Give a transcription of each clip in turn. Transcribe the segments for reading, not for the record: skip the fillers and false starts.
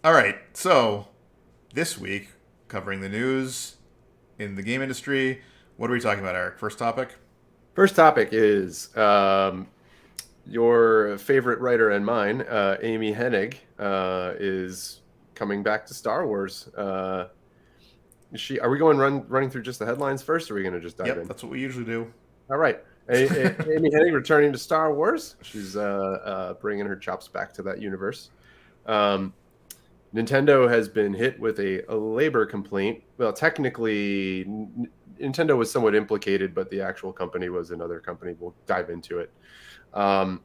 All right, so this week, covering the news in the game industry, what are we talking about, Eric? First topic? First topic is your favorite writer and mine, Amy Hennig, is coming back to Star Wars. Are we running through just the headlines first, or are we going to just dive Yep, in? that's what we usually do. All right. Amy Hennig returning to Star Wars. She's bringing her chops back to that universe. Um, Nintendo has been hit with a labor complaint. Well, technically, Nintendo was somewhat implicated, but the actual company was another company. We'll dive into it. Um,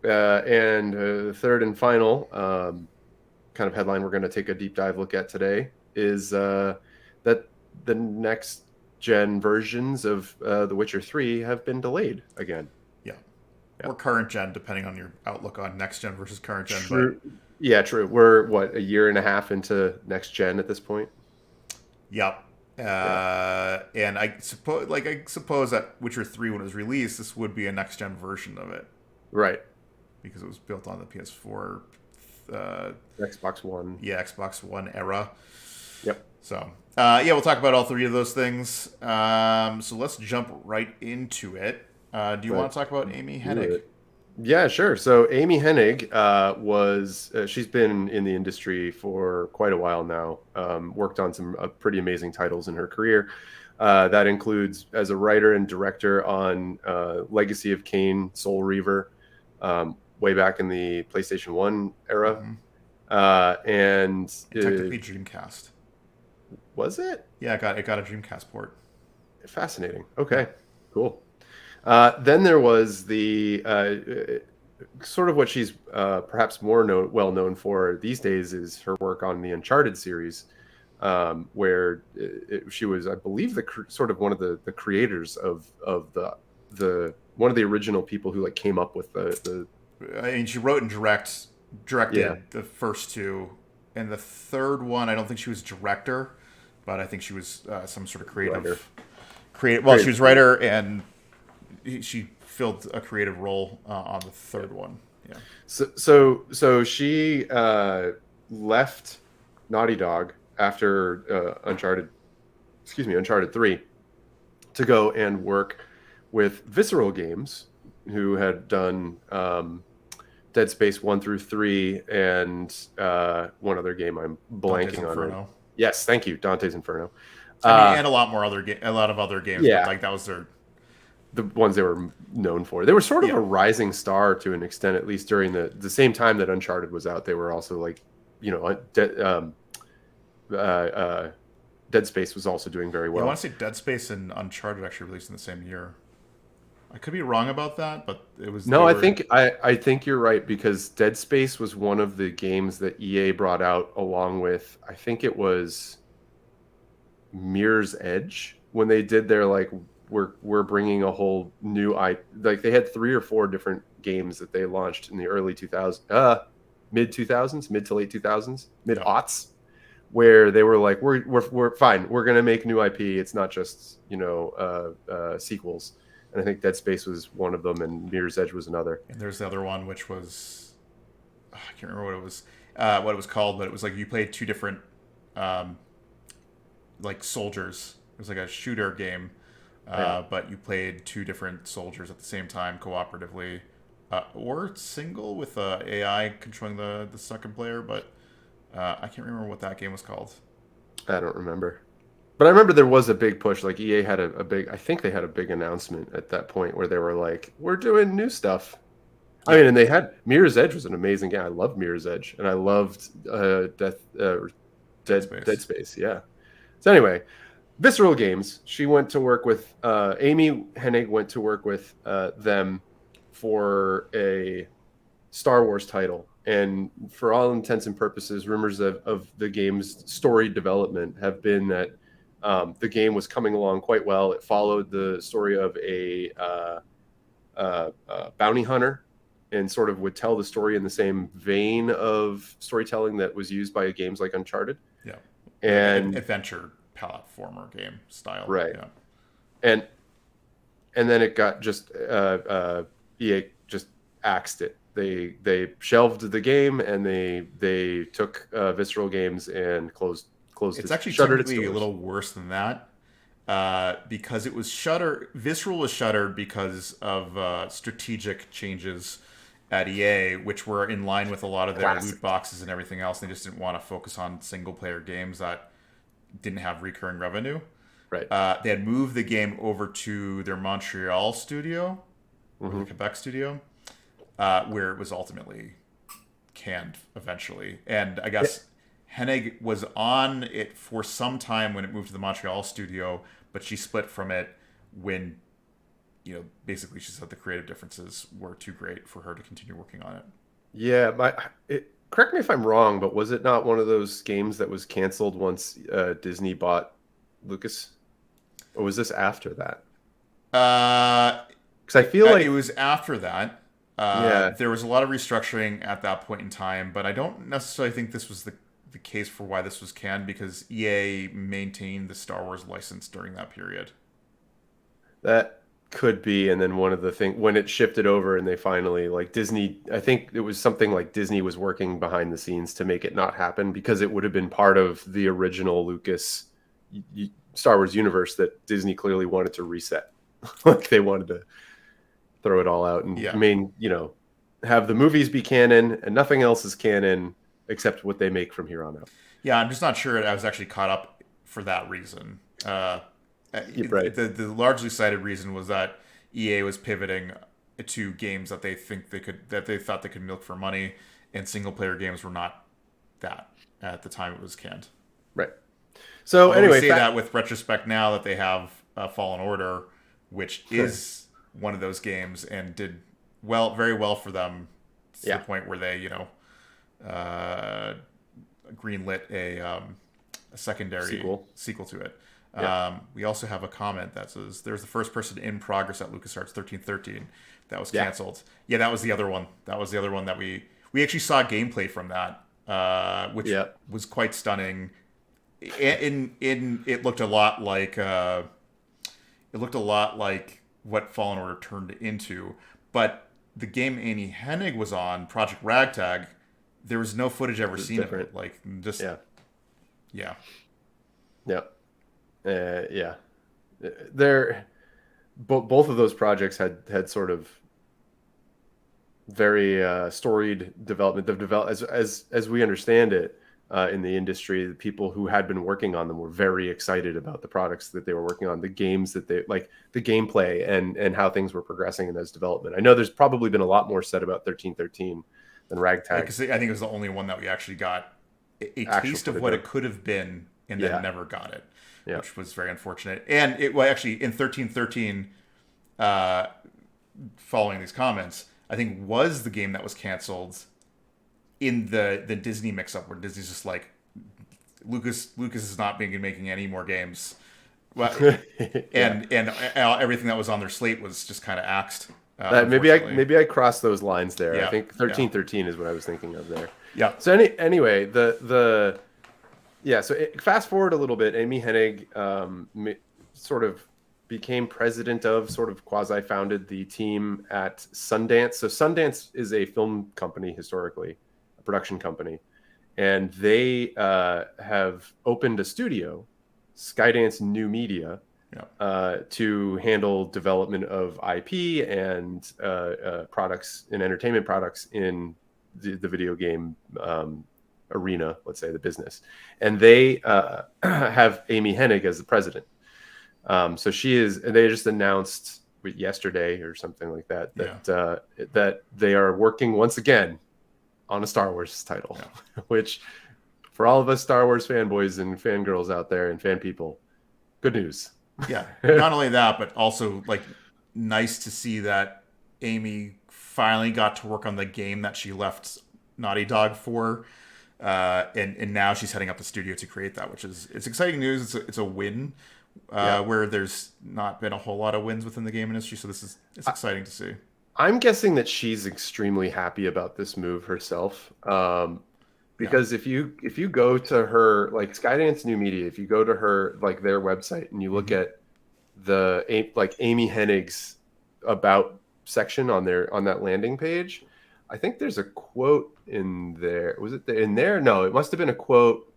and third and final kind of headline we're going to take a deep dive look at today is that the next gen versions of The Witcher 3 have been delayed again. Yeah. Yeah. Or current gen, depending on your outlook on next gen versus current gen. But True. Yeah, true. We're what, a year and a half into next gen at this point? yep. Yeah. And I suppose that Witcher 3, when it was released, this would be a next gen version of it Right. because it was built on the PS4, uh, Xbox One. yeah, Xbox One era. Yep. So, yeah, we'll talk about all three of those things. So let's jump right into it. Do you want Let's to talk about Amy do Hennig? it. Yeah, sure. So Amy Hennig she's been in the industry for quite a while now. Worked on some pretty amazing titles in her career. That includes as a writer and director on Legacy of Kain, Soul Reaver, way back in the PlayStation 1 era. Hmm. And Technically Dreamcast. was it? Yeah, it got a Dreamcast port. Fascinating. Yeah. Okay, cool. Then there was the sort of what she's perhaps more well known for these days is her work on the Uncharted series, where she was, I believe, sort of one of the creators of the one of the original people who like came up with the I mean, she wrote and yeah, directed the first two, and the third one, I don't think she was director, but I think she was some sort of writer creative. Well, she creative. was writer, and she filled a creative role on the Yeah. third one. Yeah. So she left Naughty Dog after Uncharted 3 to go and work with Visceral Games, who had done Dead Space 1 through 3 and one other game I'm Dante's blanking on right. Inferno. Yes, thank you, Dante's Inferno. I mean, Uh, and a lot of other games, but yeah, like that was their. the ones they were known for. They were sort of Yeah. a rising star to an extent, at least during the same time that Uncharted was out. They were also like, uh, uh, Dead Space was also doing very Yeah, I want well. to say Dead Space and Uncharted actually released in the same year. I could be wrong about that, but it was they No, I were. think I think you're right because Dead Space was one of the games that EA brought out along with I think it was Mirror's Edge when they did their like we're bringing a whole new like they had 3 or 4 different games that they launched in the early 2000s mid 2000s mid to late 2000s mid Yeah. aughts where they were like we're fine, we're gonna make new IP, it's not just sequels. And I think Dead Space was one of them and Mirror's Edge was another. And there's the other one, which was I can't remember what it was called, but it was like you played two different um, like soldiers. It was like a shooter game, Yeah. but you played two different soldiers at the same time cooperatively, or single with AI controlling the second player. But I can't remember what that game was called. I don't remember. But I remember there was a big push. Like EA had a big, I think they had a big announcement at that point where they were like, we're doing new stuff. I Yeah, mean, and they had Mirror's Edge was an amazing game. I loved Mirror's Edge and I loved Dead Dead Space. Space. Yeah. So anyway, Visceral Games, she went to work with, Amy Hennig went to work with them for a Star Wars title. And for all intents and purposes, rumors of the game's story development have been that the game was coming along quite well. It followed the story of a bounty hunter and sort of would tell the story in the same vein of storytelling that was used by games like Uncharted. Yeah, like And adventure platformer game style. right. Yeah. And then it got just EA just axed it. they shelved the game, and they took Visceral Games and closed It's it, actually shuttered its technically a doors. little worse than that, because it was shuttered. Visceral was shuttered because of strategic changes at EA, which were in line with a lot of their Classic. loot boxes and everything else. They just didn't want to focus on single player games that didn't have recurring revenue. Right. They had moved the game over to their Montreal studio, or the Quebec studio, where it was ultimately canned eventually. And I guess Hennig was on it for some time when it moved to the Montreal studio, but she split from it when, basically she said the creative differences were too great for her to continue working on it. Yeah, correct me if I'm wrong, but was it not one of those games that was canceled once Disney bought Lucas? Or was this after that? Because I feel like It was after that. yeah, There was a lot of restructuring at that point in time, but I don't necessarily think this was the case for why this was canned, because EA maintained the Star Wars license during that period. that could be. And then one of the things when it shifted over and they finally like Disney, I think it was something like Disney was working behind the scenes to make it not happen because it would have been part of the original Lucas Star Wars universe that Disney clearly wanted to reset. Like they wanted to throw it all out and have the movies be canon and nothing else is canon except what they make from here on out. Yeah, I'm just not sure I was actually caught up for that reason. Right. The largely cited reason was that EA was pivoting to games that they thought they could milk for money, and single player games were not that at the time it was canned. Right. So Although anyway, we say that with retrospect now that they have Fallen Order, which is one of those games and did very well for them to the point where they greenlit a secondary sequel to it. We also have a comment that says there's the first person in progress at LucasArts 1313 that was canceled. Yeah, that was the other one. That was the other one that we actually saw gameplay from that, which was quite stunning. It looked a lot like what Fallen Order turned into, but the game Amy Hennig was on, Project Ragtag, there was no footage ever seen of it. Like just yeah. They're both of those projects had sort of very storied development. They've developed as we understand it in the industry. The people who had been working on them were very excited about the products that they were working on, the games that they like, the gameplay and how things were progressing in those development. I know there's probably been a lot more said about 1313 than Ragtag. Because I think it was the only one that we actually got a taste of what it could have been, and then never got it, which was very unfortunate. And actually in 1313, following these comments, I think was the game that was canceled in the Disney mix-up, where Disney's just like, Lucas is not making any more games. Well, and everything that was on their slate was just kind of axed. Maybe I crossed those lines there. Yeah, I think 1313 is what I was thinking of there. Yeah. So anyway, fast forward a little bit. Amy Hennig sort of became president of, sort of quasi-founded the team at Sundance. So Sundance is a film company historically, a production company, and they have opened a studio, SkyDance New Media, to handle development of IP and products and entertainment products in the video game arena, let's say the business. And they have Amy Hennig as the president. So they just announced yesterday or something like that that they are working once again on a Star Wars title, which for all of us Star Wars fanboys and fangirls out there and fan people, good news. Yeah, not only that, but also like nice to see that Amy finally got to work on the game that she left Naughty Dog for, and now she's heading up the studio to create that, which it's exciting news. It's a win where there's not been a whole lot of wins within the game industry, so it's exciting to see. I'm guessing that she's extremely happy about this move herself. Because if you go to her, like Skydance New Media, if you go to her, like their website, and you look at the like Amy Hennig's about section on that landing page, I think there's a quote in there. Was it in there? No, it must have been a quote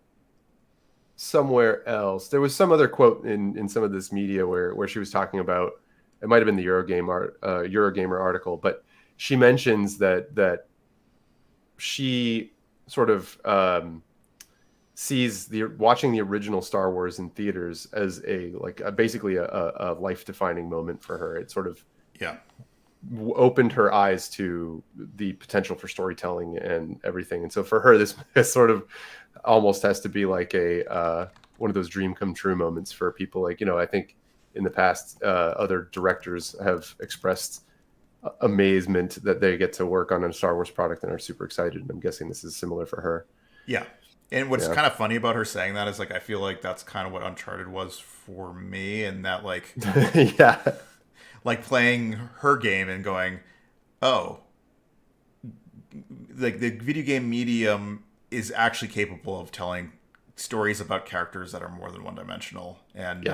somewhere else. There was some other quote in some of this media where she was talking about, it might have been the Eurogamer article, but she mentions that she sort of sees watching the original Star Wars in theaters as basically a life-defining moment for her. It sort of opened her eyes to the potential for storytelling and everything. And so for her, this sort of almost has to be like a one of those dream come true moments for people. Like, you know, I think in the past, other directors have expressed amazement that they get to work on a Star Wars product and are super excited. And I'm guessing this is similar for her. Yeah. And what's kind of funny about her saying that is, like, I feel like that's kind of what Uncharted was for me, and that, like, yeah, like playing her game and going, oh, like the video game medium is actually capable of telling stories about characters that are more than one dimensional, and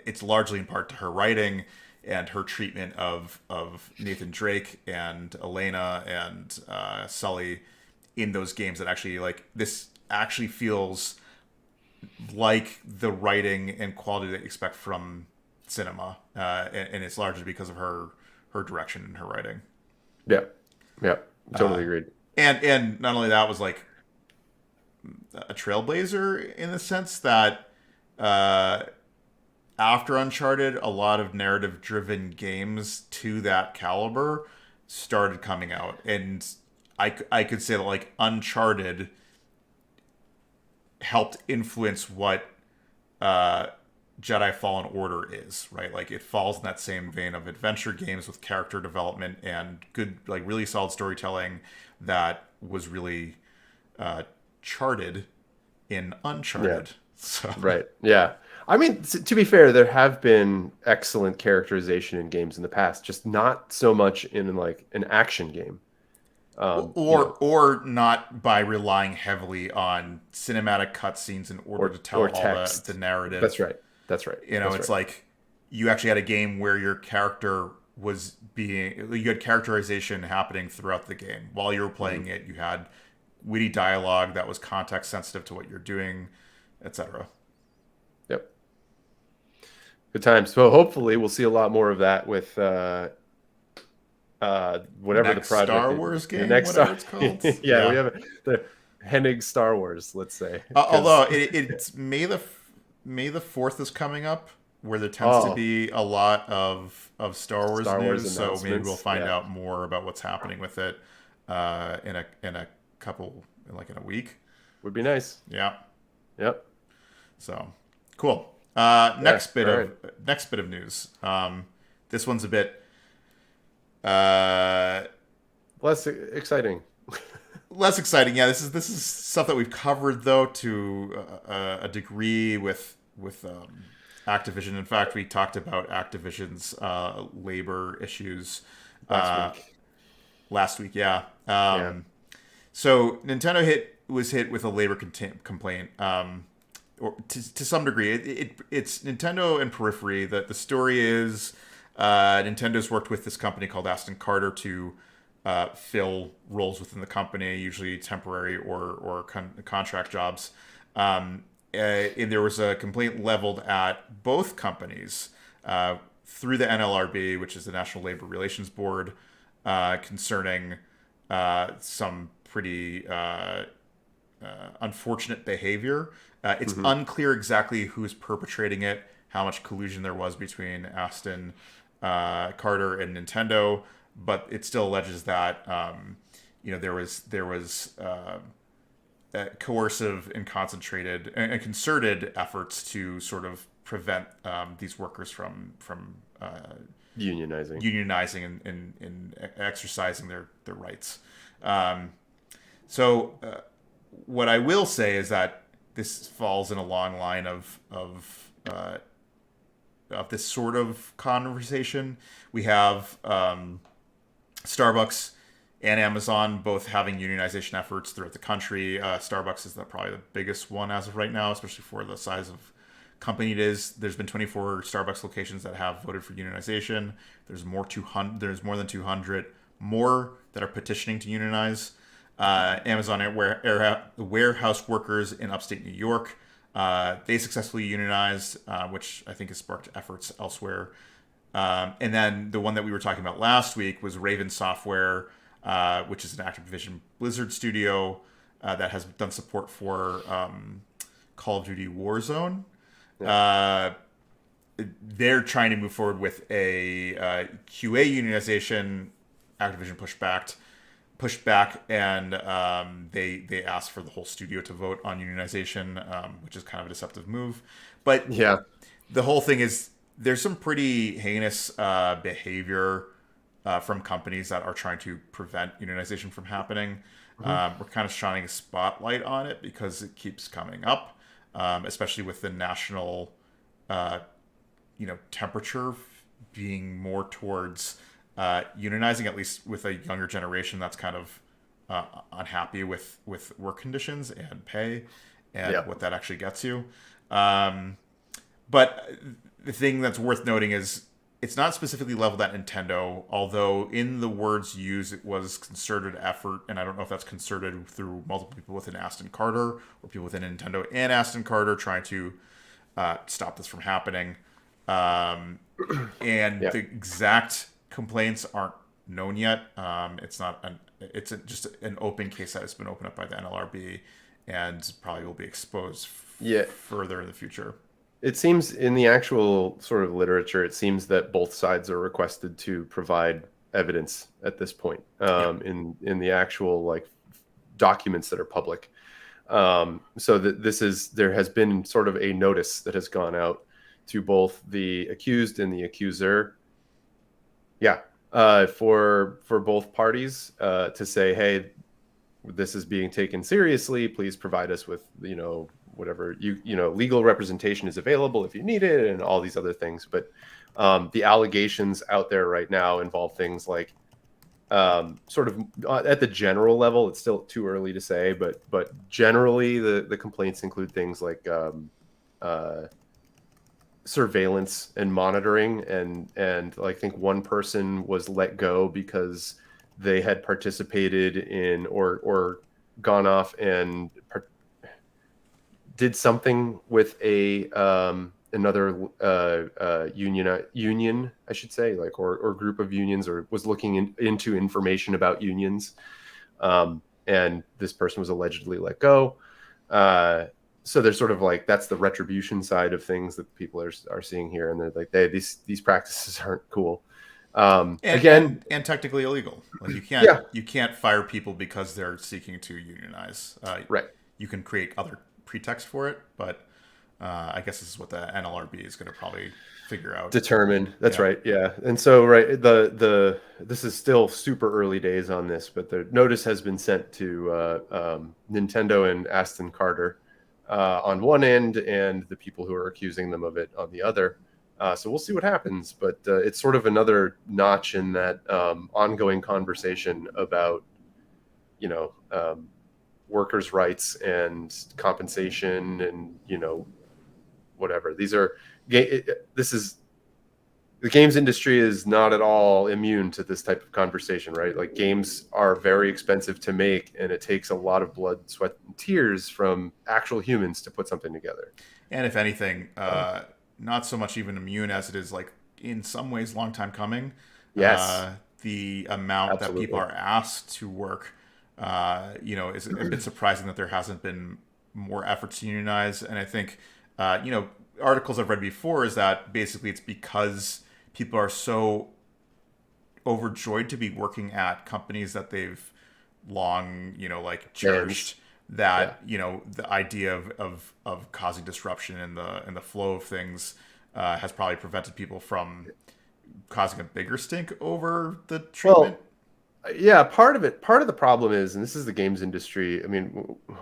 it's largely in part to her writing and her treatment of Nathan Drake and Elena and Sully in those games that actually, like, this actually feels like the writing and quality that you expect from cinema, and it's largely because of her direction and her writing. Yeah, totally agreed. And not only that, was like a trailblazer in the sense that after Uncharted, a lot of narrative-driven games to that caliber started coming out, and I could say that, like, Uncharted helped influence what Jedi Fallen Order is, right? Like, it falls in that same vein of adventure games with character development and good, like, really solid storytelling that was really charted in Uncharted. Yeah. So. Right. Yeah. I mean, to be fair, there have been excellent characterization in games in the past, just not so much in like an action game. Or not by relying heavily on cinematic cutscenes in order to tell all the narrative. That's right. You know, it's like you actually had a game where your character you had characterization happening throughout the game. While you were playing it, you had witty dialogue that was context sensitive to what you're doing, etc. Yep. Good times. So hopefully we'll see a lot more of that with whatever next the project Star Wars game, the next whatever it's called. yeah, we have the Hennig Star Wars, let's say. Although it's May the 4th is coming up, where there tends to be a lot of Star Wars news. So maybe we'll find out more about what's happening with it in a week. Would be nice. Yeah. Yep. So cool. Next bit of news. This one's a bit less exciting. Less exciting. Yeah, this is stuff that we've covered though to a degree with Activision. In fact, we talked about Activision's labor issues last week. Yeah. So Nintendo was hit with a labor complaint. Or to some degree, it's Nintendo and Periphery. That the story is Nintendo's worked with this company called Aston Carter to fill roles within the company, usually temporary or contract jobs. And there was a complaint leveled at both companies through the NLRB, which is the National Labor Relations Board, concerning some pretty unfortunate behavior. It's unclear exactly who's perpetrating it, how much collusion there was between Aston Carter and Nintendo, but it still alleges that there was coercive and concentrated and concerted efforts to sort of prevent these workers from unionizing and exercising their rights. So what I will say is that this falls in a long line of this sort of conversation. We have Starbucks and Amazon both having unionization efforts throughout the country. Starbucks is probably the biggest one as of right now, especially for the size of company it is. There's been 24 Starbucks locations that have voted for unionization. There's more than 200 more that are petitioning to unionize. Amazon warehouse workers in upstate New York, they successfully unionized, which I think has sparked efforts elsewhere. And then the one that we were talking about last week was Raven Software, which is an Activision Blizzard studio that has done support for Call of Duty Warzone. Yeah. They're trying to move forward with a QA unionization. Activision pushed back, and they asked for the whole studio to vote on unionization, which is kind of a deceptive move. But yeah, the whole thing is there's some pretty heinous behavior from companies that are trying to prevent unionization from happening. We're kind of shining a spotlight on it because it keeps coming up, especially with the national temperature being more towards unionizing, at least with a younger generation that's kind of unhappy with work conditions and pay and what that actually gets you. But the thing that's worth noting is it's not specifically leveled at Nintendo, although in the words used, it was concerted effort, and I don't know if that's concerted through multiple people within Aston Carter or people within Nintendo and Aston Carter trying to stop this from happening. The exact complaints aren't known yet. It's just an open case that has been opened up by the NLRB and probably will be exposed further in the future. It seems in the actual sort of literature, it seems that both sides are requested to provide evidence at this point in the actual like documents that are public. So that there has been sort of a notice that has gone out to both the accused and the accuser. For both parties to say, hey, this is being taken seriously. Please provide us with, whatever legal representation is available if you need it, and all these other things. But the allegations out there right now involve things like sort of at the general level. It's still too early to say, but generally the complaints include things like surveillance and monitoring, and I think one person was let go because they had participated in or gone off and did something with another union, I should say, like or group of unions, or was looking into information about unions, and this person was allegedly let go. So there's sort of like, that's the retribution side of things that people are seeing here, and they're like, these practices aren't cool. And technically illegal. Like you can't fire people because they're seeking to unionize. Right. You can create other pretext for it, but I guess this is what the NLRB is going to probably figure out. Determine. That's right. Yeah. And so, this is still super early days on this, but the notice has been sent to Nintendo and Aston Carter on one end, and the people who are accusing them of it on the other. So we'll see what happens, but it's sort of another notch in that ongoing conversation about, workers' rights and compensation and, whatever. The games industry is not at all immune to this type of conversation, right? Like, games are very expensive to make, and it takes a lot of blood, sweat, and tears from actual humans to put something together. And if anything, not so much even immune as it is, like, in some ways, long time coming. Yes. The amount that people are asked to work, is a bit surprising that there hasn't been more efforts to unionize. And I think, articles I've read before is that basically it's because people are so overjoyed to be working at companies that they've long, cherished, that, the idea of causing disruption in the flow of things has probably prevented people from causing a bigger stink over the treatment. Well, yeah, part of the problem is, and this is the games industry. I mean,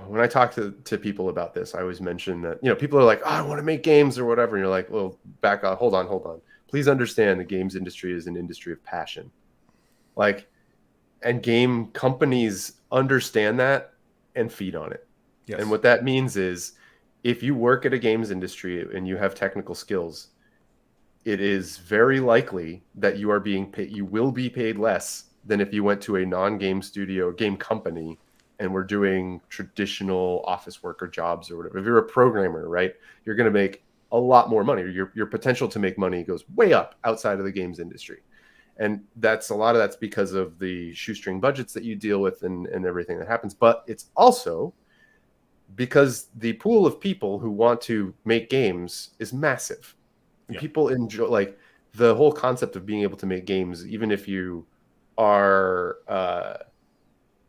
when I talk to people about this, I always mention that, people are like, oh, I want to make games or whatever. And you're like, well, back up, hold on. Please understand the games industry is an industry of passion. And game companies understand that and feed on it. Yes. And what that means is, if you work at a games industry and you have technical skills, it is very likely that you will be paid less than if you went to a non-game studio, game company, and were doing traditional office worker jobs or whatever. If you're a programmer, right, you're going to make a lot more money. Your potential to make money goes way up outside of the games industry. And a lot of that's because of the shoestring budgets that you deal with and everything that happens. But it's also because the pool of people who want to make games is massive. And people enjoy, like, the whole concept of being able to make games, even if you are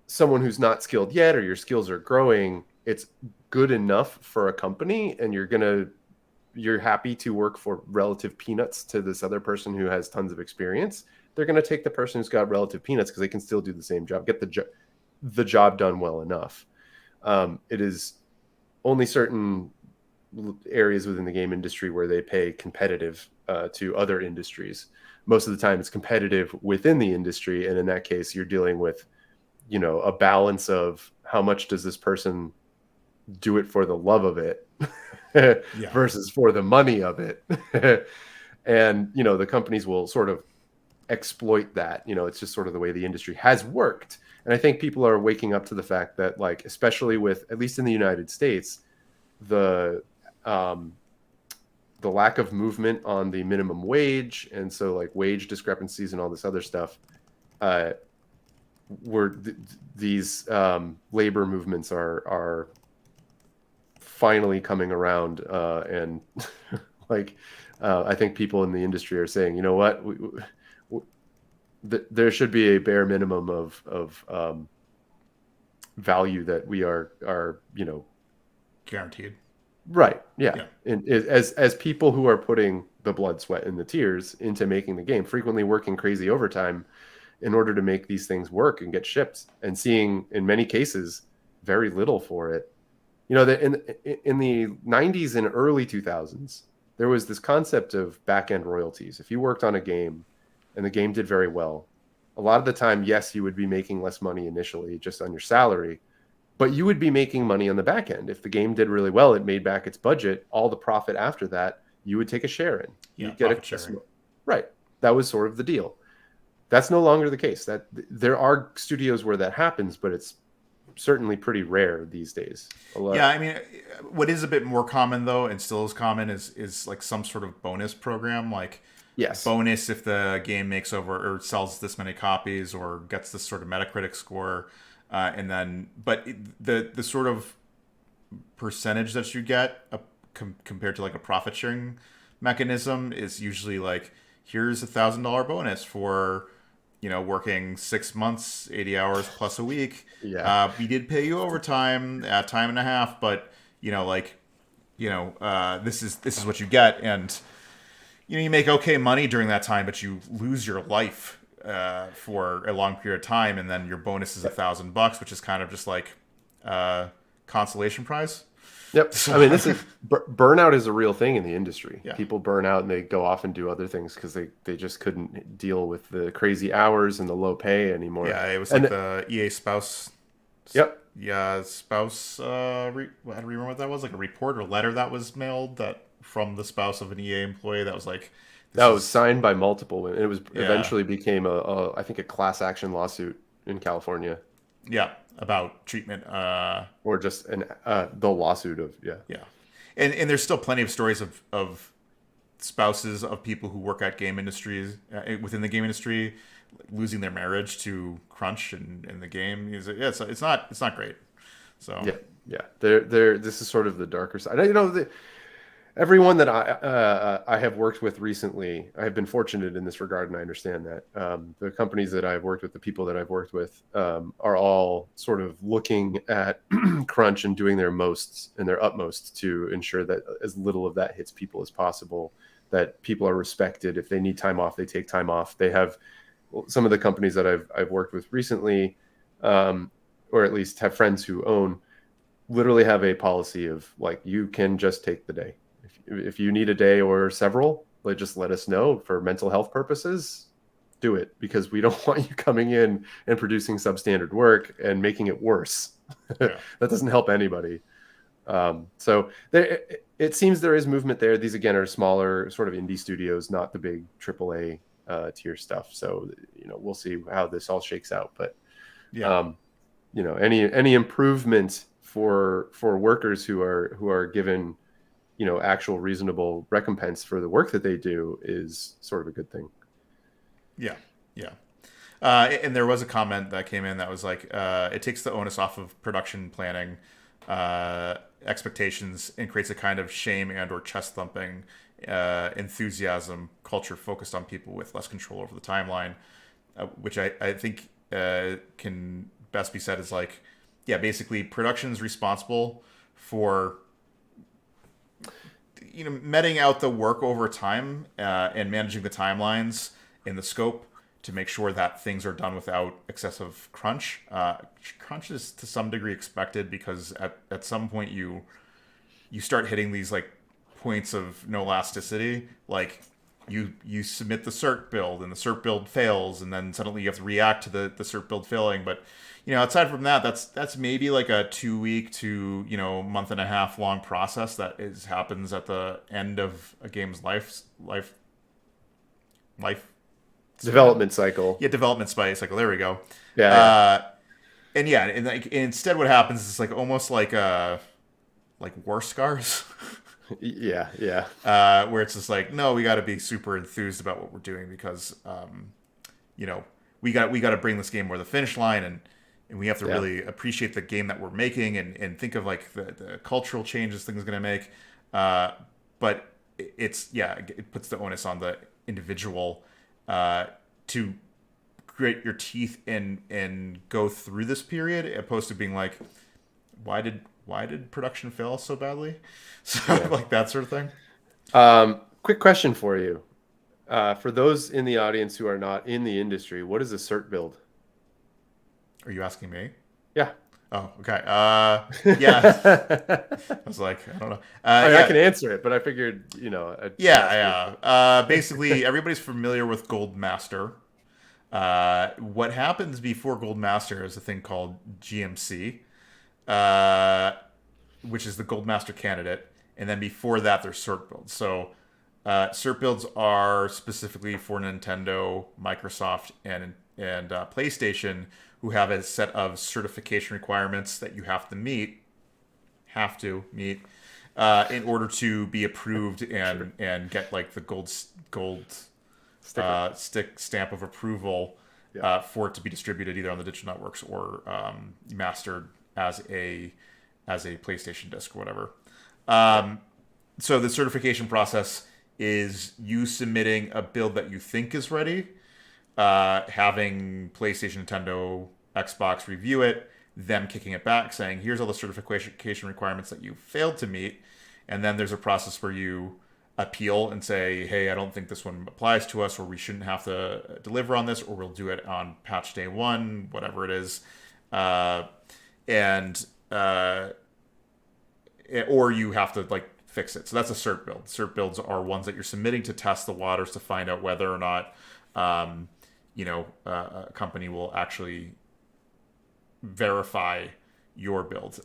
someone who's not skilled yet or your skills are growing, it's good enough for a company, and you're happy to work for relative peanuts to this other person who has tons of experience. They're going to take the person who's got relative peanuts because they can still do the same job, get the job done well enough. It is only certain areas within the game industry where they pay competitive to other industries. Most of the time it's competitive within the industry. And in that case, you're dealing with, a balance of how much does this person do it for the love of it versus for the money of it. And, the companies will sort of exploit that. It's just sort of the way the industry has worked. And I think people are waking up to the fact that, like, especially with, at least in the United States, the lack of movement on the minimum wage, and so, like, wage discrepancies and all this other stuff, these labor movements are finally coming around, and like, I think people in the industry are saying, you know what, there should be a bare minimum of value that we are guaranteed. Right. Yeah. And as people who are putting the blood, sweat, and the tears into making the game, frequently working crazy overtime in order to make these things work and get shipped, and seeing in many cases very little for it. That in the 90s and early 2000s, there was this concept of back-end royalties. If you worked on a game and the game did very well, a lot of the time, yes, you would be making less money initially just on your salary, but you would be making money on the back end. If the game did really well, it made back its budget, all the profit after that, you would take a share in. You'd get a sharing. Right. That was sort of the deal. That's no longer the case. That there are studios where that happens, but it's certainly pretty rare these days. Yeah, I mean, what is a bit more common though, and still is common, is like some sort of bonus program, like bonus if the game makes over or sells this many copies or gets this sort of Metacritic score, and then the sort of percentage that you get compared to like a profit sharing mechanism is usually like, here's $1,000 bonus for working 6 months, 80 hours plus a week. We did pay you overtime at time and a half, but this is what you get. And you make okay money during that time, but you lose your life for a long period of time, and then your bonus is $1,000, which is kind of just like consolation prize. Yep. I mean, this is burnout is a real thing in the industry. People burn out and they go off and do other things because they just couldn't deal with the crazy hours and the low pay anymore. Yeah, it was like the EA spouse. Yep. Yeah, spouse. I don't remember what that was. Like a report or letter that was mailed from the spouse of an EA employee that was like. That was signed by multiple women. It was eventually became I think a class action lawsuit in California. Yeah. About treatment, or just the lawsuit of and there's still plenty of stories of spouses of people who work at game industries within the game industry losing their marriage to crunch in the game. It's not great. So this is sort of the darker side. Everyone that I have worked with recently, I have been fortunate in this regard, and I understand that the companies that I've worked with, the people that I've worked with, are all sort of looking at crunch and doing their most and their utmost to ensure that as little of that hits people as possible, that people are respected. If they need time off, they take time off. They have some of the companies that I've worked with recently, or at least have friends who own, literally have a policy of like, you can just take the day. If you need a day or several, just let us know for mental health purposes. Do it, because we don't want you coming in and producing substandard work and making it worse. That doesn't help anybody. So it seems there is movement there. These again are smaller sort of indie studios, not the big AAA to your stuff. So, we'll see how this all shakes out. But, Yeah. Any improvement for workers who are given, actual reasonable recompense for the work that they do is sort of a good thing. Yeah. Yeah. And there was a comment that came in that was like, it takes the onus off of production planning expectations and creates a kind of shame and or chest thumping enthusiasm culture focused on people with less control over the timeline, which I think can best be said as like, yeah, basically production's responsible for meting out the work over time and managing the timelines in the scope to make sure that things are done without excessive crunch. Crunch is to some degree expected because at some point you start hitting these like points of no elasticity. Like you submit the cert build and the cert build fails, and then suddenly you have to react to the cert build failing. But outside from that, that's maybe like a 2-week to month and a half long process that happens at the end of a game's life development cycle. Yeah, development cycle. There we go. Yeah. And like instead, what happens is like almost like war scars. Yeah. Where it's just like, no, we got to be super enthused about what we're doing because, we got to bring this game over the finish line, and we have to really appreciate the game that we're making and think of like the cultural changes things are going to make. But it puts the onus on the individual to grit your teeth and go through this period, opposed to being like, why did production fail so badly? So like that sort of thing. Quick question for you. For those in the audience who are not in the industry, what is a cert build? Are you asking me? Yeah. Oh, okay. Yeah. I was like, I don't know. I can answer it, but I figured, Basically, everybody's familiar with Gold Master. What happens before Gold Master is a thing called GMC, which is the Gold Master candidate. And then before that, there's cert builds. So cert builds are specifically for Nintendo, Microsoft, and PlayStation, who have a set of certification requirements that you have to meet in order to be approved and get like the gold stamp of approval for it to be distributed either on the digital networks or mastered as a PlayStation disc or whatever. So the certification process is you submitting a build that you think is ready, having PlayStation, Nintendo, Xbox review it, them kicking it back, saying, here's all the certification requirements that you failed to meet. And then there's a process where you appeal and say, hey, I don't think this one applies to us, or we shouldn't have to deliver on this, or we'll do it on patch day 1, whatever it is. Or you have to like fix it. So that's a cert build. Cert builds are ones that you're submitting to test the waters to find out whether or not a company will actually verify your build.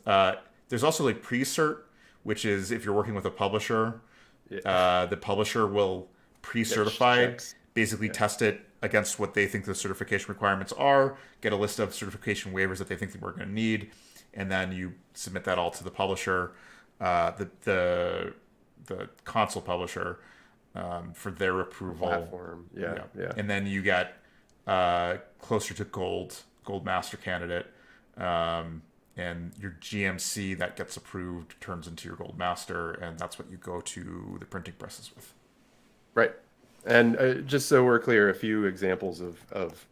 There's also like pre-cert, which is if you're working with a publisher, the publisher will pre-certify, basically test it against what they think the certification requirements are, get a list of certification waivers that they think that we're going to need, and then you submit that all to the publisher, the console publisher, for their approval. Platform. Yeah. And then you get closer to gold master candidate, and your GMC that gets approved turns into your gold master, and that's what you go to the printing presses with. Right. And just so we're clear, a few examples of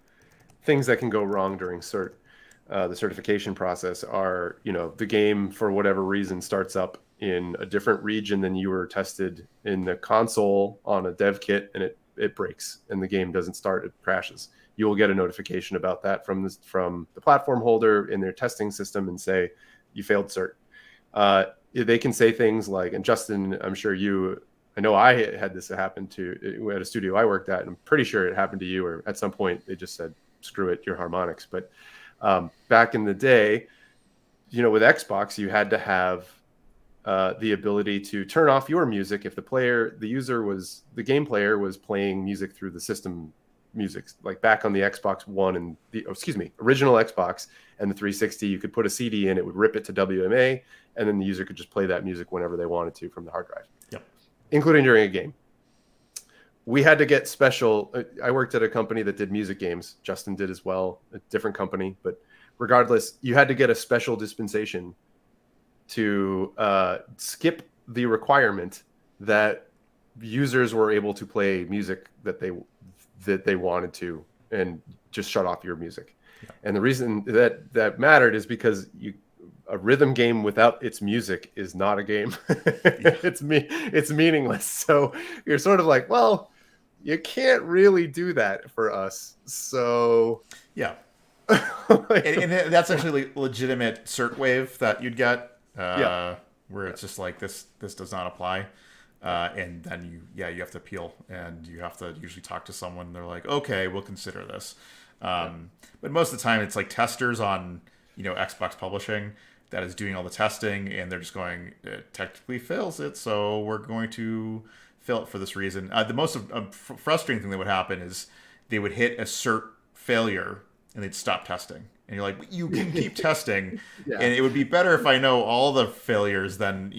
things that can go wrong during the certification process are, the game for whatever reason starts up in a different region than you were tested in the console on a dev kit, and it breaks and the game doesn't start, it crashes. You will get a notification about that from the platform holder in their testing system and say you failed cert. They can say things like, and Justin, I know I had this happen at a studio I worked at, and I'm pretty sure it happened to you, or at some point they just said, screw it, your harmonics. But back in the day, with Xbox, you had to have the ability to turn off your music if the game player was playing music through the system music. Like back on the Xbox One and original Xbox and the 360, you could put a CD in, it would rip it to WMA, and then the user could just play that music whenever they wanted to from the hard drive. Yep. Including during a game. We had to get special. I worked at a company that did music games. Justin did as well, a different company. But regardless, you had to get a special dispensation to skip the requirement that users were able to play music that they wanted to and just shut off your music. Yeah. And the reason that mattered is because a rhythm game without its music is not a game. Yeah. It's meaningless. So you're sort of like, well, you can't really do that for us. So yeah. and that's actually legitimate cert wave that you'd get where it's just like this does not apply. And then you have to appeal, and you have to usually talk to someone. They're like, okay, we'll consider this. But most of the time it's like testers on, Xbox Publishing that is doing all the testing, and they're just going, it technically fails it, so we're going to fail it for this reason. The most frustrating thing that would happen is they would hit a cert failure and they'd stop testing. And you're like, you can keep testing. Yeah. And it would be better if I know all the failures than,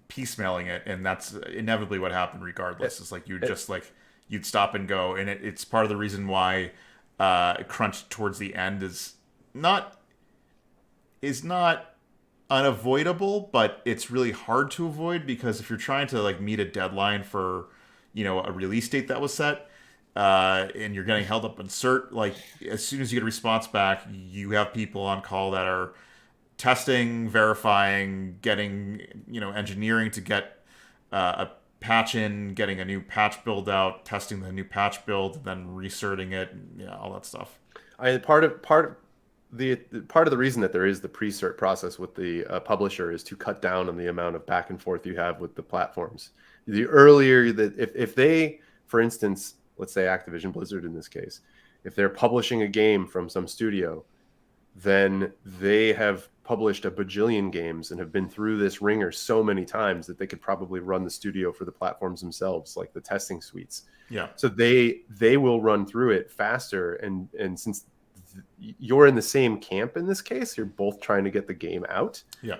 piecemealing it. And that's inevitably what happened regardless. It's like you'd stop and go. And it's part of the reason why crunch towards the end is not unavoidable, but it's really hard to avoid, because if you're trying to like meet a deadline for, a release date that was set, and you're getting held up in cert, like as soon as you get a response back, you have people on call that are testing, verifying, getting, engineering to get a patch in, getting a new patch build out, testing the new patch build, then recerting it, and, all that stuff. Part of the reason that there is the pre-cert process with the publisher is to cut down on the amount of back and forth you have with the platforms. The earlier that if they, for instance, let's say Activision Blizzard in this case, if they're publishing a game from some studio, then they have published a bajillion games and have been through this ringer so many times that they could probably run the studio for the platforms themselves, like the testing suites. Yeah. So they will run through it faster, and since you're in the same camp in this case, you're both trying to get the game out. Yeah.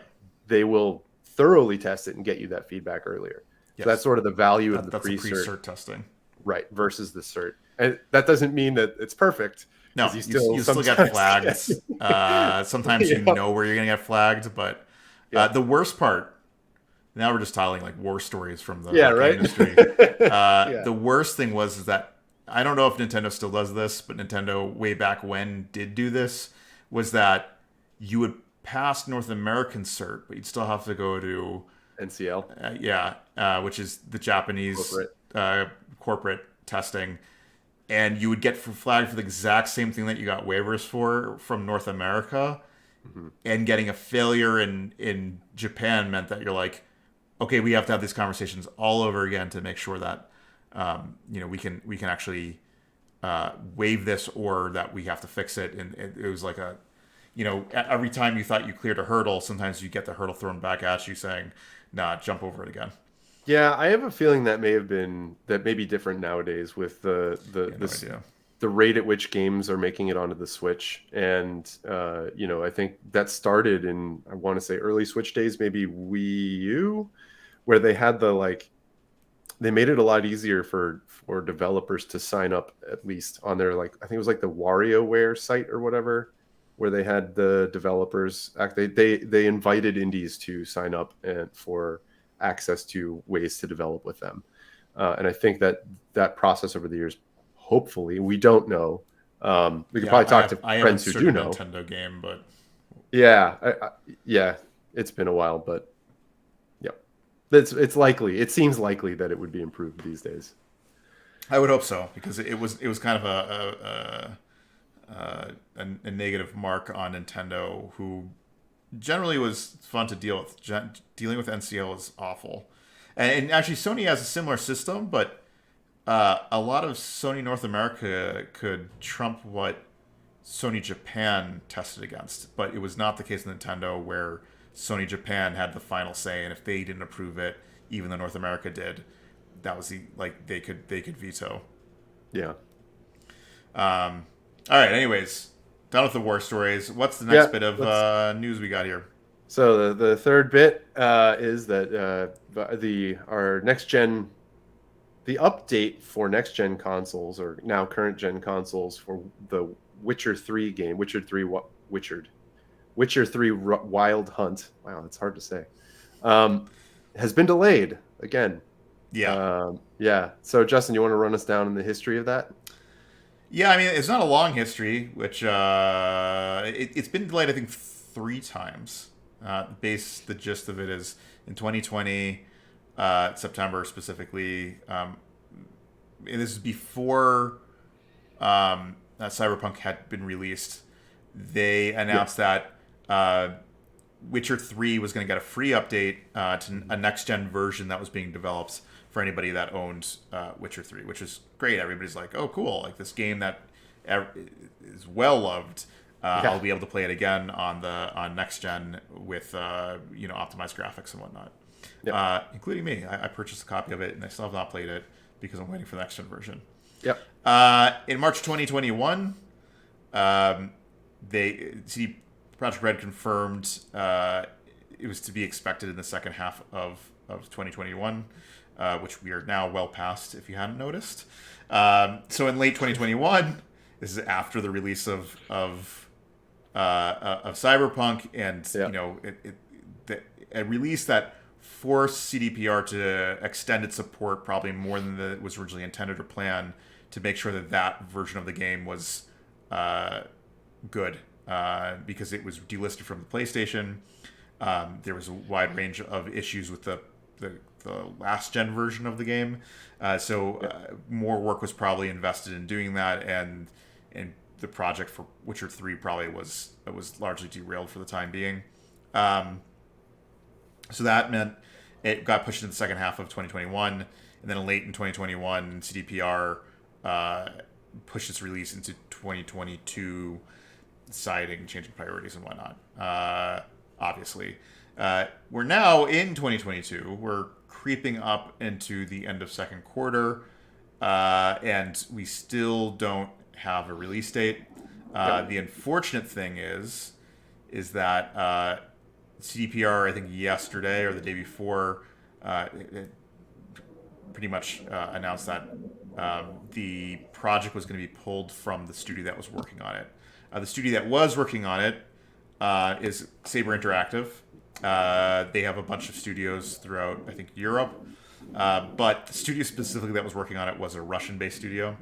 They will thoroughly test it and get you that feedback earlier. Yes. So that's sort of the value of the pre-cert testing. Right, versus the cert. And that doesn't mean that it's perfect. No, you still get flags. Sometimes you know where you're going to get flagged, but the worst part, now we're just telling like war stories from the industry. The worst thing is that, I don't know if Nintendo still does this, but Nintendo way back when did do this, was that you would pass North American cert, but you'd still have to go to NCL. Which is the Japanese corporate testing. And you would get flagged for the exact same thing that you got waivers for from North America. Mm-hmm. And getting a failure in Japan meant that you're like, okay, we have to have these conversations all over again to make sure that we can actually waive this, or that we have to fix it. And it was like every time you thought you cleared a hurdle, sometimes you get the hurdle thrown back at you saying, nah, jump over it again. Yeah, I have a feeling that may be different nowadays with the rate at which games are making it onto the Switch. And I think that started in, I want to say, early Switch days, maybe Wii U, where they had they made it a lot easier for developers to sign up, at least on their, I think it was like the WarioWare site or whatever, where they had the developers they invited indies to sign up and for access to ways to develop with them. And I think that process over the years, hopefully, we don't know. We could probably talk to friends who do know. Nintendo game, but it's been a while, but it's likely. It seems likely that it would be improved these days. I would hope so, because it was kind of a negative mark on Nintendo, who generally was fun to deal with. Dealing with NCL is awful, and actually Sony has a similar system, but a lot of Sony North America could trump what Sony Japan tested against, but it was not the case in Nintendo, where Sony Japan had the final say, and if they didn't approve it, even though North America did, that was they could veto. Yeah. All right. Anyways, done with the war stories. What's the next bit of news we got here? So the third bit is that our next gen, the update for next gen consoles, or now current gen consoles, for the Witcher 3 game, Witcher 3 Wild Hunt. Wow, that's hard to say. Has been delayed again. Yeah. Yeah. So Justin, you want to run us down in the history of that? Yeah, I mean, it's not a long history, which it's been delayed, I think, 3 times. The gist of it is in 2020, September specifically. And this is before Cyberpunk had been released. They announced that Witcher 3 was going to get a free update to a next-gen version that was being developed for anybody that owned Witcher 3, which is great. Everybody's like, oh, cool. Like, this game that is well-loved. I'll be able to play it again on next-gen with optimized graphics and whatnot. Yep. Including me. I purchased a copy of it, and I still have not played it because I'm waiting for the next-gen version. Yep. In March 2021, CD Projekt Red confirmed it was to be expected in the second half of 2021, which we are now well past, if you hadn't noticed. So in late 2021, this is after the release of Cyberpunk, and a release that forced CDPR to extend its support probably more than it was originally intended or planned, to make sure that version of the game was good, because it was delisted from the PlayStation. There was a wide range of issues with the last gen version of the game, so more work was probably invested in doing that, and the project for Witcher 3 probably was largely derailed for the time being. So that meant it got pushed into the second half of 2021, and then late in 2021, CDPR pushed its release into 2022, citing changing priorities and whatnot. Obviously, we're now in 2022. We're creeping up into the end of second quarter, and we still don't have a release date. The unfortunate thing is that CDPR, I think yesterday or the day before, it pretty much announced that the project was going to be pulled from the studio that was working on it. The studio that was working on it is Saber Interactive. They have a bunch of studios throughout, I think, Europe. But the studio specifically that was working on it was a Russian-based studio,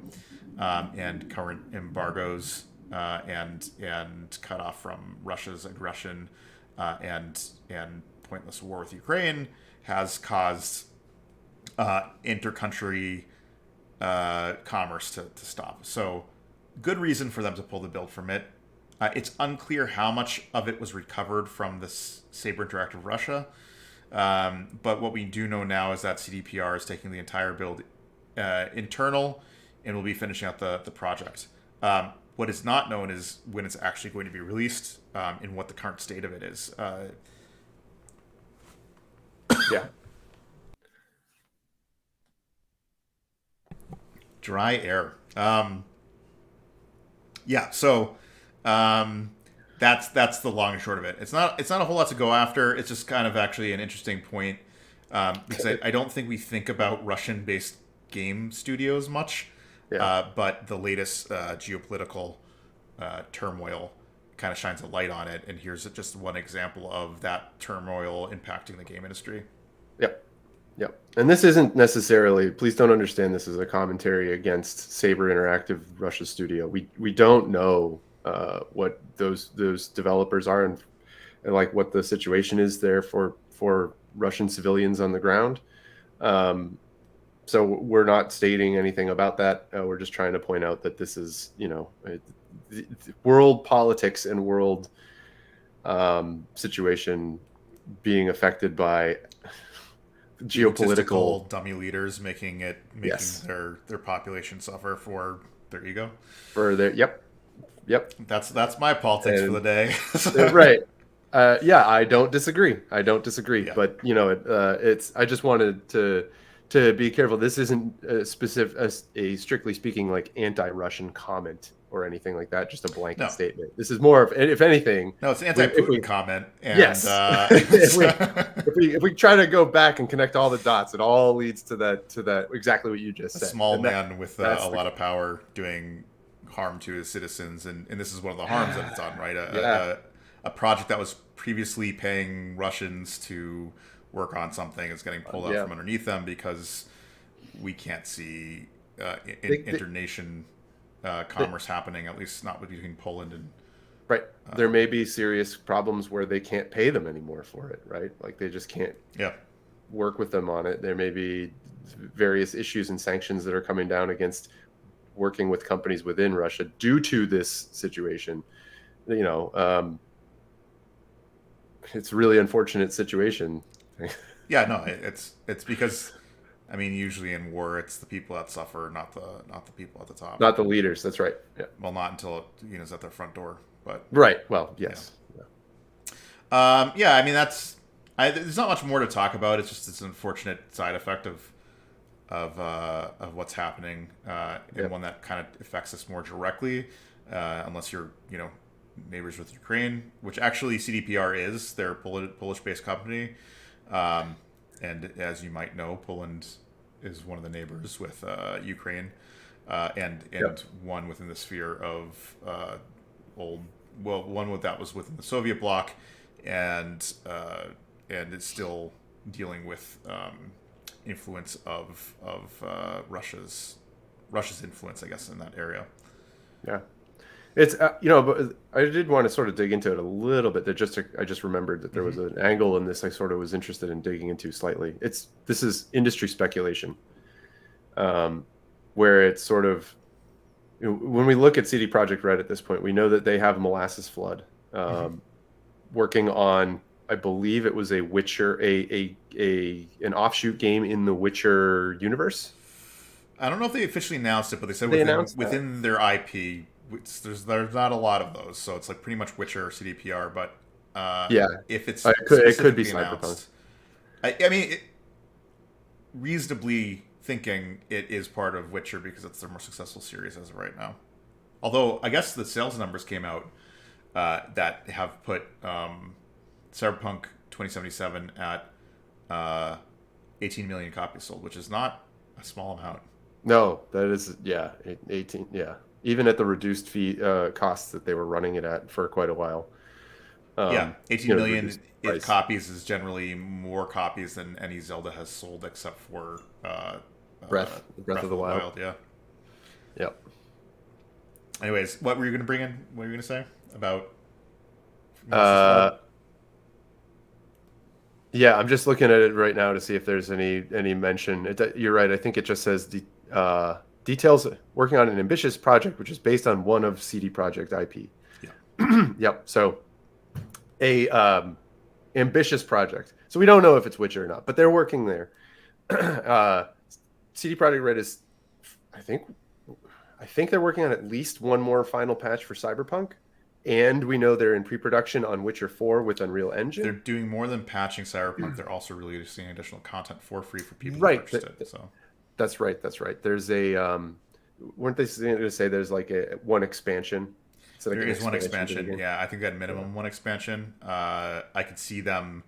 and current embargoes and cut off from Russia's aggression and pointless war with Ukraine has caused inter-country commerce to stop. So, good reason for them to pull the build from it. It's unclear how much of it was recovered from this Saber Interactive Russia. But what we do know now is that CDPR is taking the entire build internal and will be finishing out the project. What is not known is when it's actually going to be released and what the current state of it is. Yeah. Dry air. So that's the long and short of it. It's not a whole lot to go after. It's just kind of actually an interesting point, because I don't think we think about Russian-based game studios much. Yeah. But the latest geopolitical turmoil kind of shines a light on it, and here's just one example of that turmoil impacting the game industry. Yep. Yep. And this isn't necessarily, please don't understand this as a commentary against Saber Interactive Russia studio. We don't know what those developers are and like what the situation is there for Russian civilians on the ground. So we're not stating anything about that. We're just trying to point out that this is, world politics and world situation being affected by geopolitical dummy leaders making yes. their population suffer for their ego. For their yep. That's my politics for the day. Right. I don't disagree. Yeah. But it's I just wanted to to be careful. This isn't a strictly speaking like anti-Russian comment or anything like that. Just a blanket No. statement. This is more of, if anything, No, it's an anti-Putin comment. And, yes. If we try to go back and connect all the dots, it all leads to that exactly what you just said. A small man with a lot of power doing harm to his citizens, and this is one of the harms that it's done, right? A project that was previously paying Russians to work on something is getting pulled out from underneath them because we can't see internation commerce happening, at least not between Poland and... Right. There may be serious problems where they can't pay them anymore for it, right? Like they just can't work with them on it. There may be various issues and sanctions that are coming down against working with companies within Russia due to this situation. You know, it's a really unfortunate situation. Yeah, no, it's because, I mean, usually in war, it's the people that suffer, not the people at the top. Not the leaders. That's right. Yeah. Well, not until it is at their front door. But right. Well, yes. Yeah. I mean, there's not much more to talk about. It's just an unfortunate side effect of what's happening, and one that kind of affects us more directly, unless you're neighbors with Ukraine, which actually CDPR is. They're a Polish-based company, and as you might know, Poland is one of the neighbors with Ukraine, and one within the sphere of one that was within the Soviet bloc, and it's still dealing with influence of Russia's influence, I guess, in that area. Yeah, it's but I did want to sort of dig into it a little bit. I just remembered that there was an angle in this I sort of was interested in digging into slightly. This is industry speculation, where it's sort of, when we look at CD Projekt Red at this point, we know that they have Molasses Flood, working on, I believe it was a Witcher, an offshoot game in the Witcher universe. I don't know if they officially announced it, but they said within their IP, there's not a lot of those, so it's like pretty much Witcher or CDPR. But if it could be Cyberpunk. I mean, reasonably thinking it is part of Witcher because it's their more successful series as of right now. Although I guess the sales numbers came out that have put Cyberpunk 2077 at 18 million copies sold, which is not a small amount. No, that is 18. Yeah, even at the reduced fee costs that they were running it at for quite a while. 18 million copies is generally more copies than any Zelda has sold, except for Breath of the Wild. Yeah. Yep. Anyways, what were you going to bring in? What were you going to say about? Yeah, I'm just looking at it right now to see if there's any mention. You're right. I think it just says details working on an ambitious project, which is based on one of CD Projekt IP. Yeah. Yep. So a ambitious project. So we don't know if it's Witcher or not, but they're working there. CD Projekt Red is, I think they're working on at least one more final patch for Cyberpunk. And we know they're in pre-production on Witcher 4 with Unreal Engine. They're doing more than patching Cyberpunk. They're also releasing additional content for free for people who purchased it. So that's right. There's a weren't they going to say there's like one expansion? So there is one expansion. Yeah, I think that minimum one expansion. I could see them.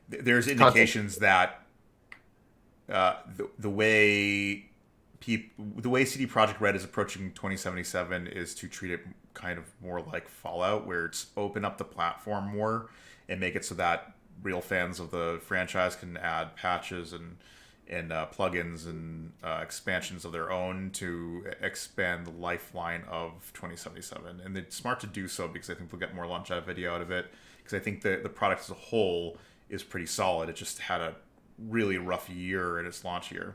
There's indications that the way CD Projekt Red is approaching 2077 is to treat it kind of more like Fallout, where it's open up the platform more and make it so that real fans of the franchise can add patches and plugins and expansions of their own to expand the lifeline of 2077. And it's smart to do so because I think they'll get more longevity out of it, because I think the product as a whole is pretty solid. It just had a really rough year in its launch year.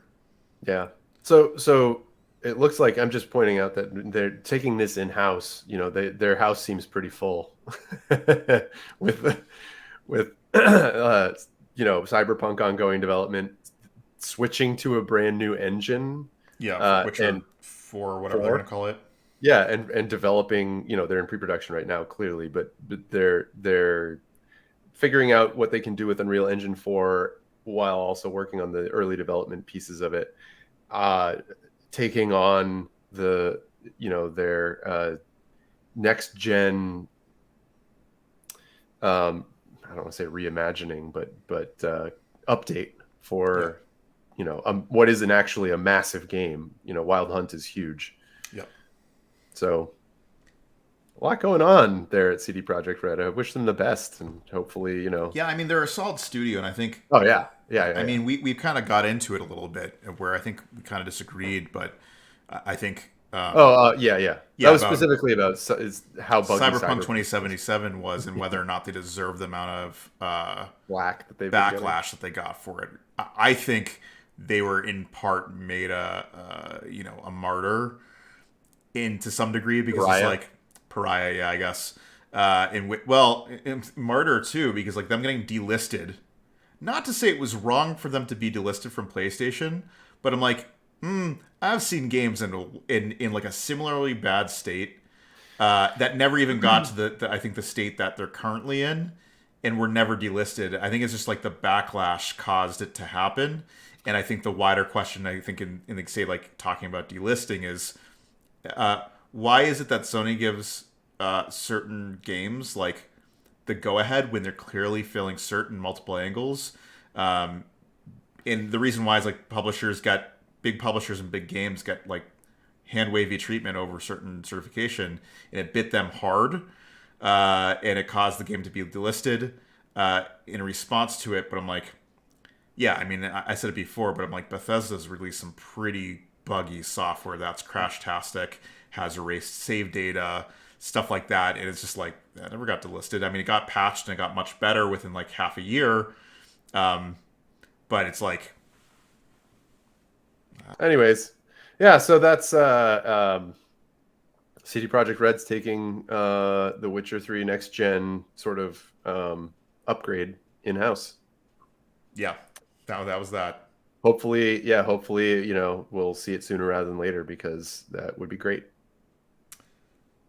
Yeah. So it looks like, I'm just pointing out that they're taking this in-house. Their house seems pretty full with Cyberpunk ongoing development, switching to a brand new engine. Yeah, Witcher 4, whatever they're going to call it. Yeah, and developing, they're in pre-production right now, clearly, but they're figuring out what they can do with Unreal Engine 4 while also working on the early development pieces of it, taking on the their next gen. I don't want to say reimagining, but update for what isn't actually a massive game. Wild Hunt is huge. Yep. So a lot going on there at CD Projekt Red. I wish them the best, and hopefully, Yeah, I mean, they're a solid studio, and I think. Oh yeah. I mean, we kind of got into it a little bit, where I think we kind of disagreed, but I think. Yeah. That was specifically about is how buggy Cyberpunk 2077 was, and whether or not they deserve the amount of backlash that they got for it. I think they were in part made a martyr to some degree, because it's like pariah, yeah, I guess. Martyr too, because like them getting delisted. Not to say it was wrong for them to be delisted from PlayStation, but I'm like, I've seen games in like a similarly bad state that never even got to the I think the state that they're currently in, and were never delisted. I think it's just like the backlash caused it to happen. And I think the wider question, I think in say like talking about delisting, is why is it that Sony gives certain games like the go-ahead when they're clearly filling certain multiple angles? And the reason why is like big publishers and big games get like hand-wavy treatment over certain certification, and it bit them hard, and it caused the game to be delisted in response to it. But I'm like, yeah, I mean, I said it before, but I'm like, Bethesda's released some pretty buggy software that's crash-tastic, has erased save data, stuff like that, and it's just like, that never got delisted. I mean, it got patched and it got much better within like half a year, but it's like... Anyways, yeah, so that's CD Projekt Red's taking the Witcher 3 next gen sort of upgrade in-house. Yeah, that was that. Hopefully, we'll see it sooner rather than later, because that would be great.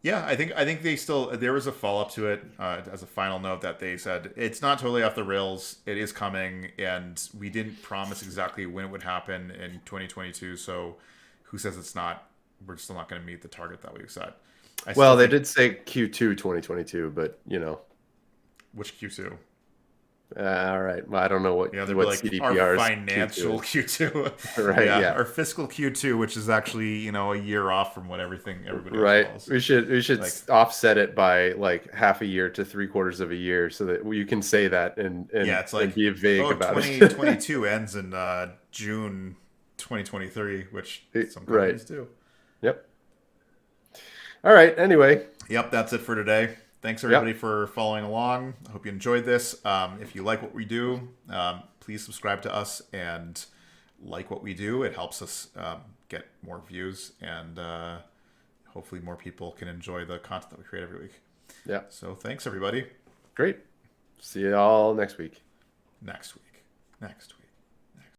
Yeah, I think there was a follow-up to it as a final note, that they said it's not totally off the rails. It is coming, and we didn't promise exactly when it would happen in 2022. So who says it's not? We're still not going to meet the target that we've set. They did say Q2 2022, but which Q2? All right. Well, I don't know what like CDPR's our financial Q2. Right. Yeah. Our fiscal Q2, which is actually a year off from what everybody right. else calls. We should like, offset it by like half a year to 3/4 of a year, so that you can say that and it's like, and be vague about it. 2022 ends in June 2023, which some companies do. Yep. All right. Anyway. Yep. That's it for today. Thanks everybody for following along. I hope you enjoyed this. If you like what we do, please subscribe to us and like what we do. It helps us get more views, and hopefully more people can enjoy the content that we create every week. Yeah. So thanks everybody. Great. See you all next week. Next week.